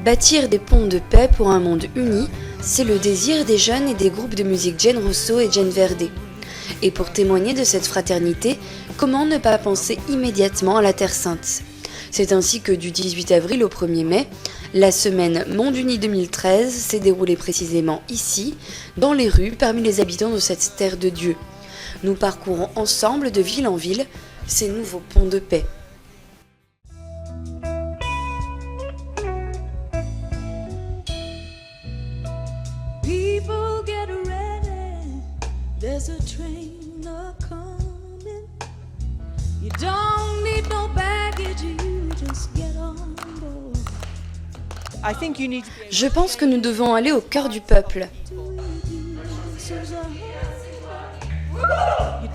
Bâtir des ponts de paix pour un monde uni, c'est le désir des jeunes et des groupes de musique Gen Rosso et Gen Verde. Et pour témoigner de cette fraternité, comment ne pas penser immédiatement à la Terre Sainte ? C'est ainsi que du 18 avril au 1er mai, la semaine Monde Uni 2013 s'est déroulée précisément ici, dans les rues, parmi les habitants de cette terre de Dieu. Nous parcourons ensemble de ville en ville ces nouveaux ponts de paix. People get ready, there's a train a-coming. You don't need no baggage, you just get on board. Je pense que nous devons aller au cœur du peuple. You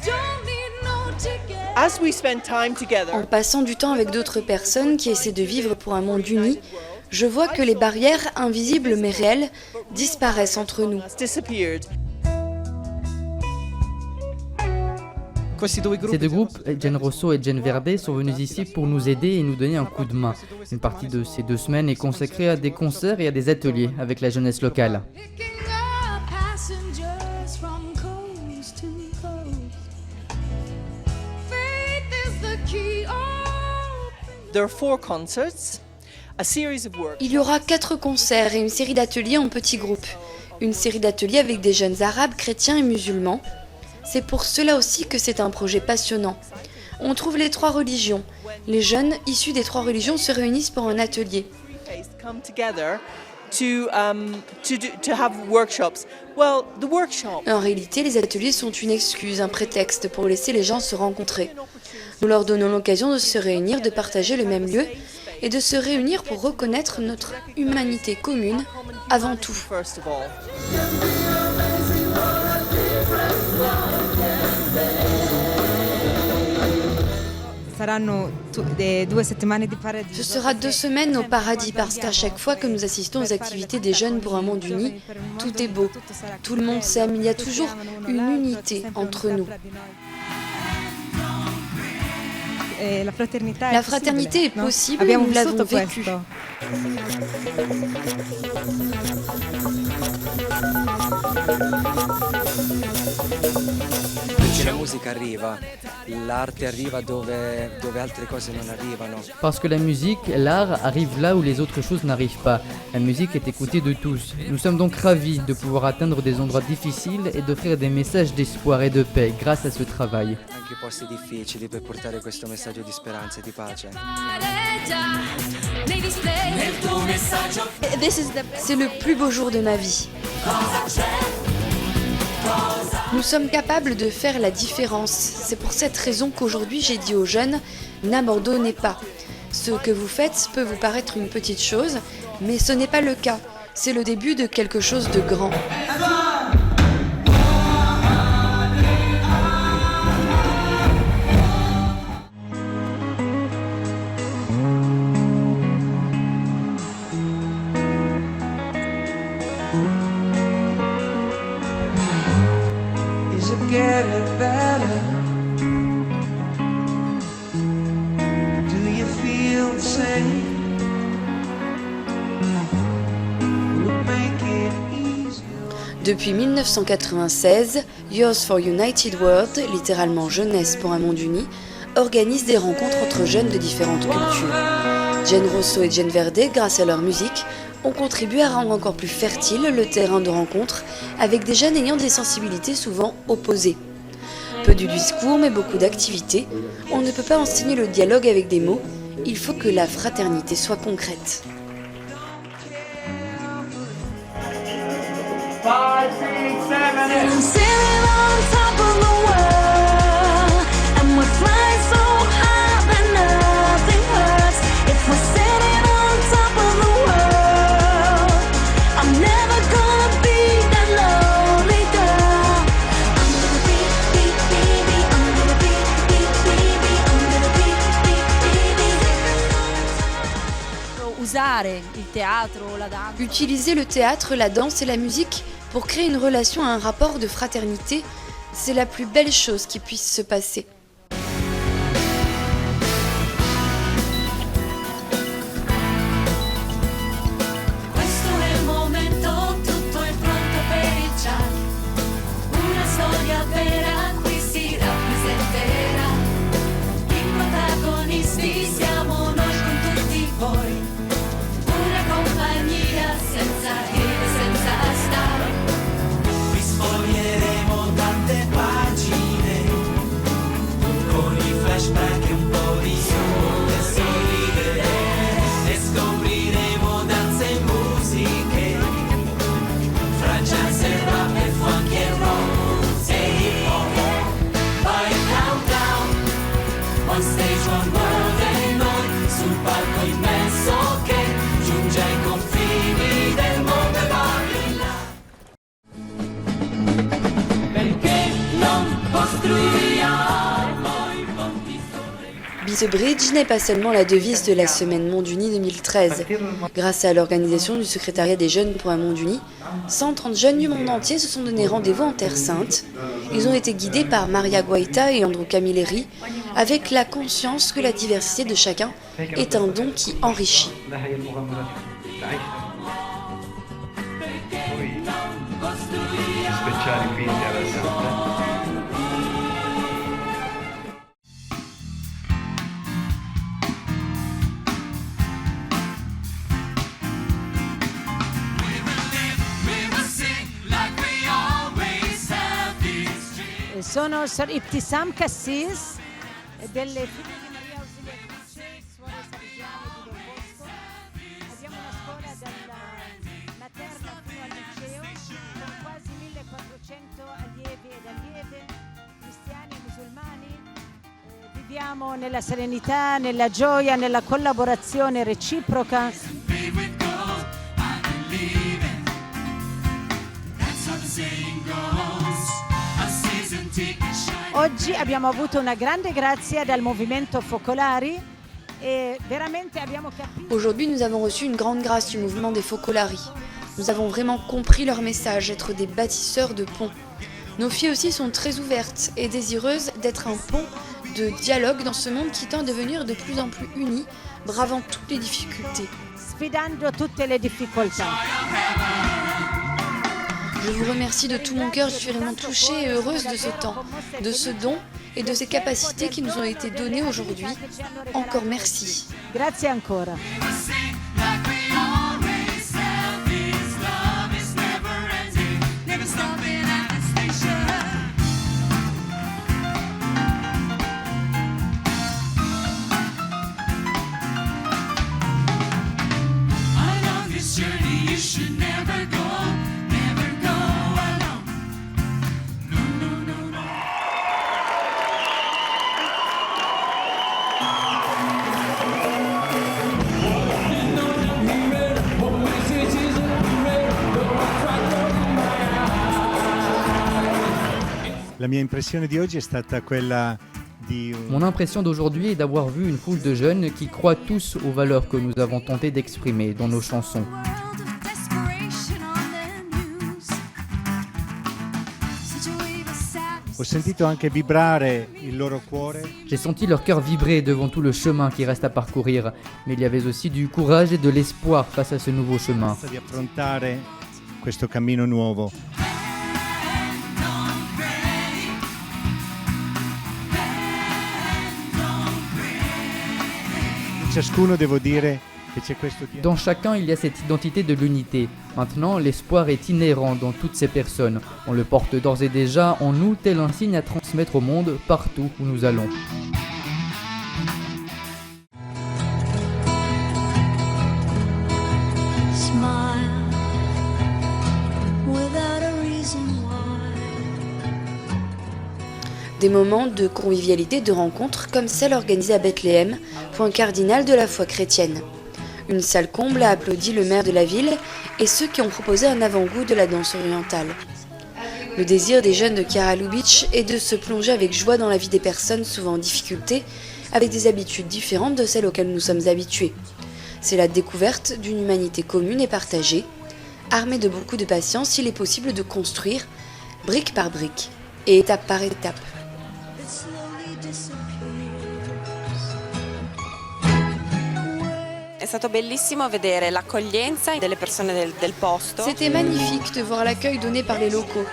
don't need no ticket. As we spend time together, En passant du temps avec d'autres personnes qui essaient de vivre pour un monde uni, je vois que les barrières invisibles mais réelles disparaissent entre nous. has disappeared. Ces deux groupes, Gen Rosso et Gen Verde, sont venus ici pour nous aider et nous donner un coup de main. Une partie de ces 2 semaines est consacrée à des concerts et à des ateliers avec la jeunesse locale. Picking up passengers from coast to coast. Faith is the key. There are 4 concerts, a series of work. Il y aura 4 concerts et une série d'ateliers en petits groupes. Une série d'ateliers avec des jeunes arabes, chrétiens et musulmans. C'est pour cela aussi que c'est un projet passionnant. On trouve les 3 religions. Les jeunes issus des 3 religions se réunissent pour un atelier. Come together to have workshops. Well, the workshop. En réalité, les ateliers sont une excuse, un prétexte pour laisser les gens se rencontrer. Nous leur donnons l'occasion de se réunir, de partager le même lieu et de se réunir pour reconnaître notre humanité commune avant tout. First of all. Ce sera 2 semaines au paradis parce qu'à chaque fois que nous assistons aux activités des jeunes pour un monde uni, tout est beau, tout le monde s'aime, il y a toujours une unité entre nous. La fraternité est possible, nous l'avons vécue. La musica arriva, l'arte arriva dove altre cose non arrivano. Parce que la musique, l'art, arrive là où les autres choses n'arrivent pas. La musique est écoutée de tous. Nous sommes donc ravis de pouvoir atteindre des endroits difficiles et d'offrir des messages d'espoir et de paix grâce à ce travail. Anche i posti difficili per portare questo messaggio di speranza e di pace. C'est le plus beau jour de ma vie. Nous sommes capables de faire la différence. C'est pour cette raison qu'aujourd'hui j'ai dit aux jeunes, n'abandonnez pas. Ce que vous faites peut vous paraître une petite chose, mais ce n'est pas le cas. C'est le début de quelque chose de grand. Is it getting better? Do you feel the same? Will it make it easier? Depuis 1996, Youth for United World, littéralement Jeunesse pour un monde uni, organise des rencontres entre jeunes de différentes cultures. Gen Rosso et Gen Verde, grâce à leur musique, ont contribué à rendre encore plus fertile le terrain de rencontre avec des jeunes ayant des sensibilités souvent opposées. Peu de discours mais beaucoup d'activités. On ne peut pas enseigner le dialogue avec des mots, il faut que la fraternité soit concrète. 5, 6, 7, 8. I'm sailing on top of the world, and we're flying so high that nothing hurts. If we're sitting on top of the world, I'm never gonna be that lonely girl. I'm gonna be, I'm gonna be, I'm gonna be. Usare il teatro, la danza. Utiliser le théâtre, la danse et la musique pour créer une relation, un rapport de fraternité, c'est la plus belle chose qui puisse se passer. Be the Bridge n'est pas seulement la devise de la Semaine Monde Uni 2013. Grâce à l'organisation du secrétariat des jeunes pour un monde uni, 130 jeunes du monde entier se sont donné rendez-vous en Terre Sainte. Ils ont été guidés par Maria Guaita et Andrew Camilleri, avec la conscience que la diversité de chacun est un don qui enrichit. Speciali quindi alla Santa. Sono Ibtisam Cassis delle Figlie di Maria Ausiliatrice, suore salesiane di Don Bosco. Abbiamo una scuola dalla materna fino al liceo con quasi 1400 allievi ed allieve, cristiani e musulmani. Viviamo nella serenità, nella gioia, nella collaborazione reciproca. Oggi abbiamo avuto una grande grazia dal movimento Focolari e veramente abbiamo capito. Aujourd'hui, nous avons reçu une grande grâce du mouvement des Focolari. Nous avons vraiment compris leur message, être des bâtisseurs de ponts. Nos filles aussi sont très ouvertes et désireuses d'être un pont de dialogue dans ce monde qui tend à devenir de plus en plus uni, bravant toutes les difficultés. Sfidando tutte le difficoltà. Je vous remercie de tout mon cœur, je suis vraiment touchée et heureuse de ce temps, de ce don et de ces capacités qui nous ont été données aujourd'hui. Encore merci. Grazie ancora. La mia impressione di oggi è stata quella di Mon impression d'aujourd'hui est d'avoir vu une foule de jeunes qui croient tous aux valeurs que nous avons tenté d'exprimer dans nos chansons. Ho sentito anche vibrare il loro cuore. J'ai senti leur cœur vibrer devant tout le chemin qui reste à parcourir, mais il y avait aussi du courage et de l'espoir face à ce nouveau chemin. Di affrontare questo cammino nuovo. Ciascuno devo dire che c'è questo Dans chacun, il y a cette identité de l'unité. Maintenant, l'espoir est inhérent dans toutes ces personnes. On le porte d'ores et déjà en nous, tel un signe à transmettre au monde partout où nous allons. Smile without a reason why. Des moments de convivialité, de rencontres comme celle organisée à Bethléem, point cardinal de la foi chrétienne. Une salle comble a applaudi le maire de la ville et ceux qui ont proposé un avant-goût de la danse orientale. Le désir des jeunes de Chiara Lubich est de se plonger avec joie dans la vie des personnes souvent en difficulté, avec des habitudes différentes de celles auxquelles nous sommes habitués. C'est la découverte d'une humanité commune et partagée. Armée de beaucoup de patience, il est possible de construire, brique par brique, et étape par étape. It slowly disappears. È stato bellissimo vedere l'accoglienza delle persone del posto. C'était magnifique de voir l'accueil donné par les locaux.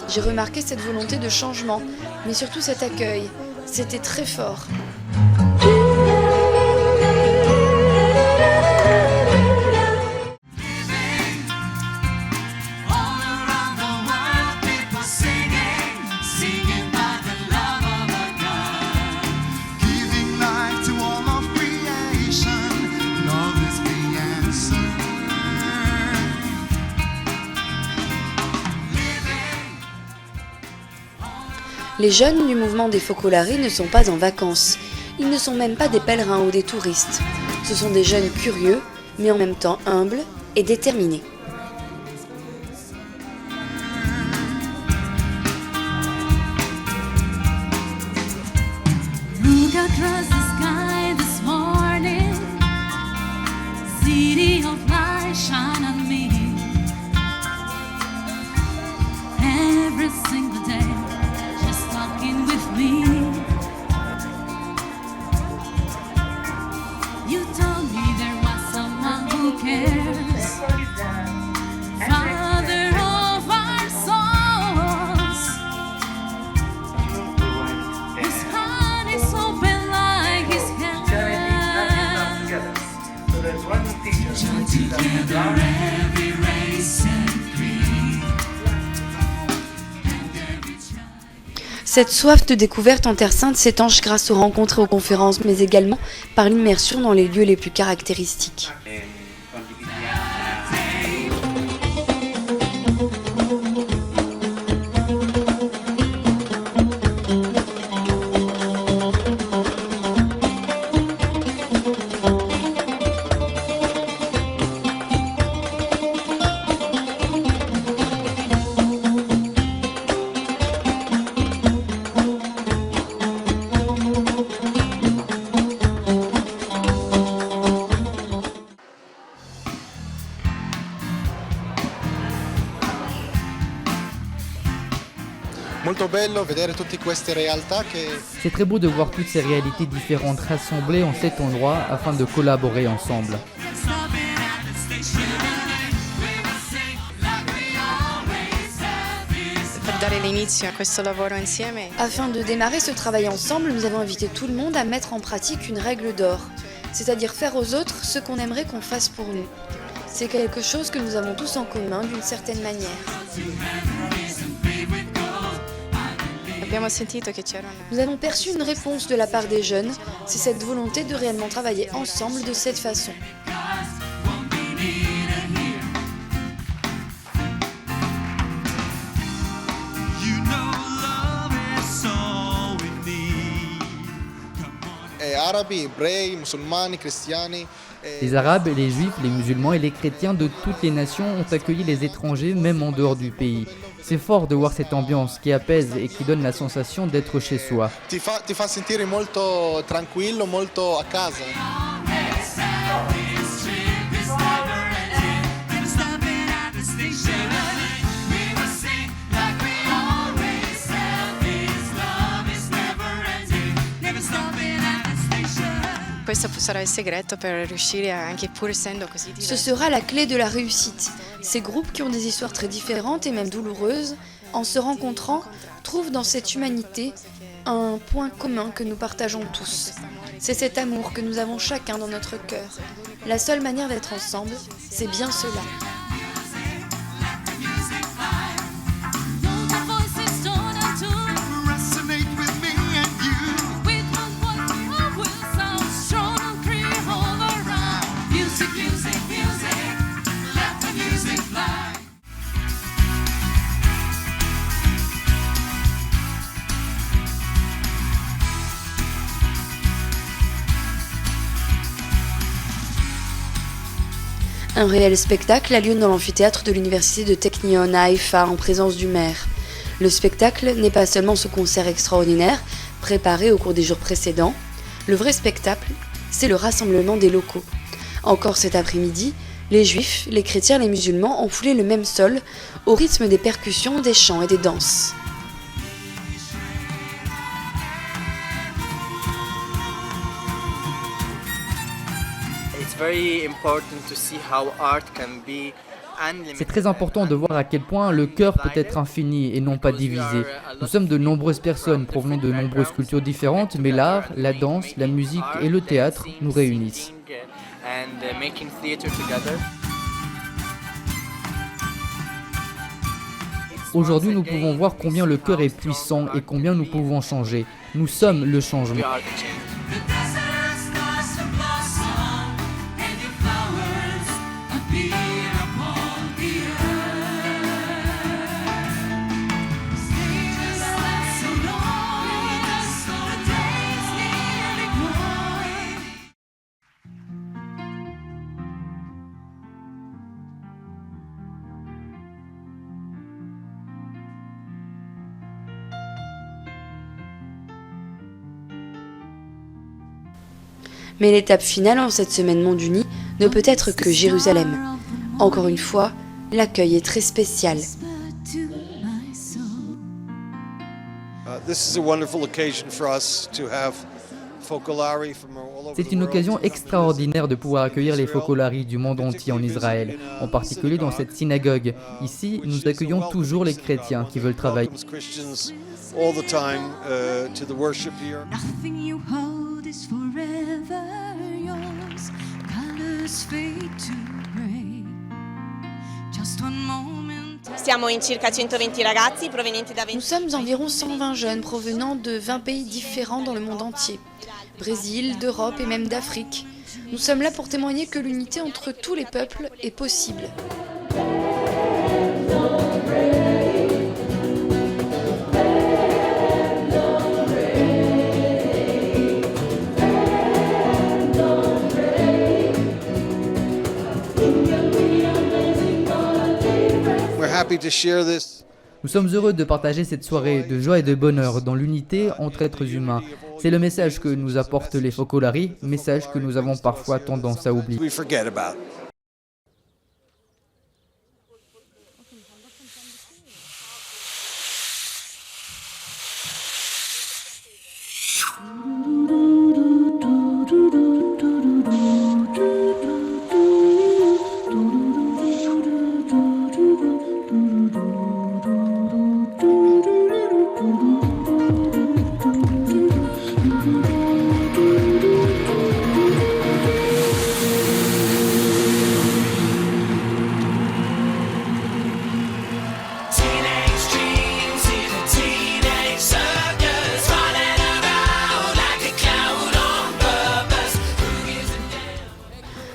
J'ai remarqué cette volonté de changement, mais surtout cet accueil. C'était très fort. Les jeunes du mouvement des Focolari ne sont pas en vacances. Ils ne sont même pas des pèlerins ou des touristes. Ce sont des jeunes curieux, mais en même temps humbles et déterminés. Look across the sky. Cette soif de découverte en Terre Sainte s'étanche grâce aux rencontres et aux conférences, mais également par l'immersion dans les lieux les plus caractéristiques. C'est très beau de voir toutes ces réalités différentes rassemblées en cet endroit afin de collaborer ensemble. Afin de démarrer ce travail ensemble, nous avons invité tout le monde à mettre en pratique une règle d'or, c'est-à-dire faire aux autres ce qu'on aimerait qu'on fasse pour nous. C'est quelque chose que nous avons tous en commun d'une certaine manière. Nous avons perçu une réponse de la part des jeunes, c'est cette volonté de réellement travailler ensemble de cette façon. Les Arabes, les Juifs, les musulmans et les chrétiens de toutes les nations ont accueilli les étrangers même en dehors du pays. C'est fort de voir cette ambiance qui apaise et qui donne la sensation d'être chez soi. Ti fa sentire molto tranquillo, molto a casa. Ce sera la clé de la réussite. Ces groupes qui ont des histoires très différentes et même douloureuses, en se rencontrant, trouvent dans cette humanité un point commun que nous partageons tous. C'est cet amour que nous avons chacun dans notre cœur. La seule manière d'être ensemble, c'est bien cela. Un réel spectacle a lieu dans l'amphithéâtre de l'université de Technion à Haïfa en présence du maire. Le spectacle n'est pas seulement ce concert extraordinaire préparé au cours des jours précédents. Le vrai spectacle, c'est le rassemblement des locaux. Encore cet après-midi, les juifs, les chrétiens et les musulmans ont foulé le même sol au rythme des percussions, des chants et des danses. C'est très important de voir à quel point le cœur peut être infini et non pas divisé. Nous sommes de nombreuses personnes provenant de nombreuses cultures différentes, mais l'art, la danse, la musique et le théâtre nous réunissent. Aujourd'hui, nous pouvons voir combien le cœur est puissant et combien nous pouvons changer. Nous sommes le changement. Mais l'étape finale en cette semaine monde unie ne peut être que Jérusalem. Encore une fois, l'accueil est très spécial. C'est une occasion extraordinaire de pouvoir accueillir les Focolari du monde entier en Israël, en particulier dans cette synagogue. Ici, nous accueillons toujours les chrétiens qui veulent travailler. Nothing you hold is forever yours. Colors fade to gray. Siamo in circa 120 ragazzi provenienti da 20 Nous sommes environ 120 jeunes provenant de 20 pays différents dans le monde entier. Brésil, d'Europe et même d'Afrique. Nous sommes là pour témoigner que l'unité entre tous les peuples est possible. We're happy to share this. Nous sommes heureux de partager cette soirée de joie et de bonheur dans l'unité entre êtres humains. C'est le message que nous apportent les Focolari, message que nous avons parfois tendance à oublier. We forget about.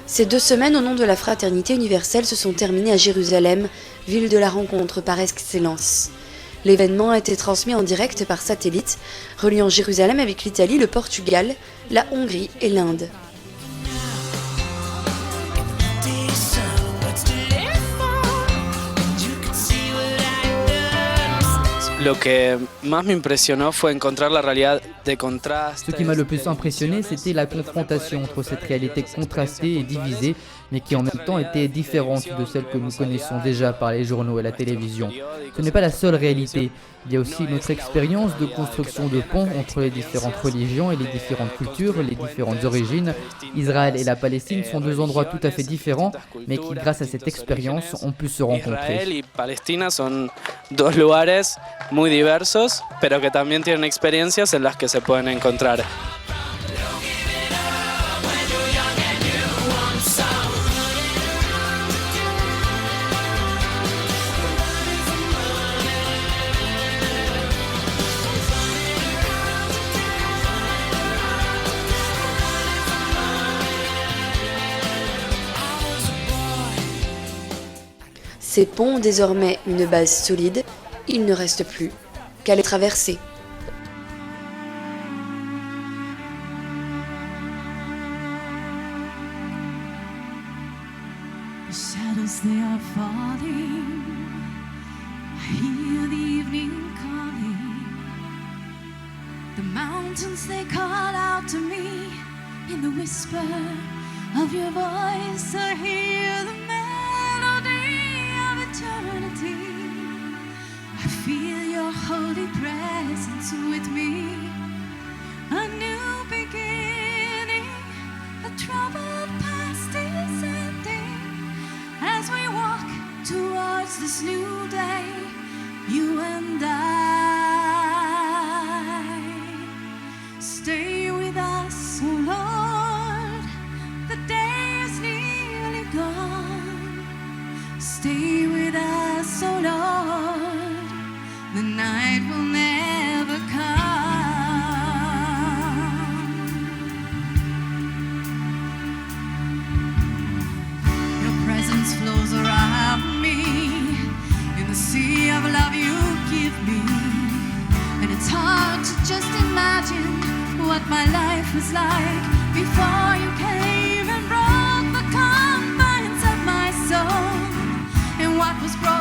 Ces 2 semaines au nom de la fraternité universelle se sont terminées à Jérusalem, ville de la rencontre par excellence. L'événement a été transmis en direct par satellite, reliant Jérusalem avec l'Italie, le Portugal, la Hongrie et l'Inde. Lo que más me impresionó fue encontrar la realidad de contraste. Ce qui m'a le plus impressionné, c'était la confrontation entre cette réalité contrastée et divisée, mais qui en même temps était différente de celle que nous connaissons déjà par les journaux et la télévision. Ce n'est pas la seule réalité. Il y a aussi notre expérience de construction de ponts entre les différentes religions et les différentes cultures, les différentes origines. Israël et la Palestine sont 2 endroits tout à fait différents, mais qui, grâce à cette expérience, ont pu se rencontrer. Israel y Palestina son 2 lugares muy diversos, pero que también tienen experiencias en las que se pueden encontrar. Ces ponts ont désormais une base solide, il ne reste plus qu'à les traverser. The shadows they are falling. I hear the evening calling. The mountains they call out to me in the whisper of your voice. I hear the melody of eternity. I feel your holy presence with me. A new beginning, a troubled past is ending. As we walk towards this new day, you and I. Stay with us, oh Lord, the day is nearly gone. Stay with us, oh Lord, the night will never come. Your presence flows around me in the sea of love you give me. And it's hard to just imagine what my life was like before you came and broke the confines of my soul. And what was broken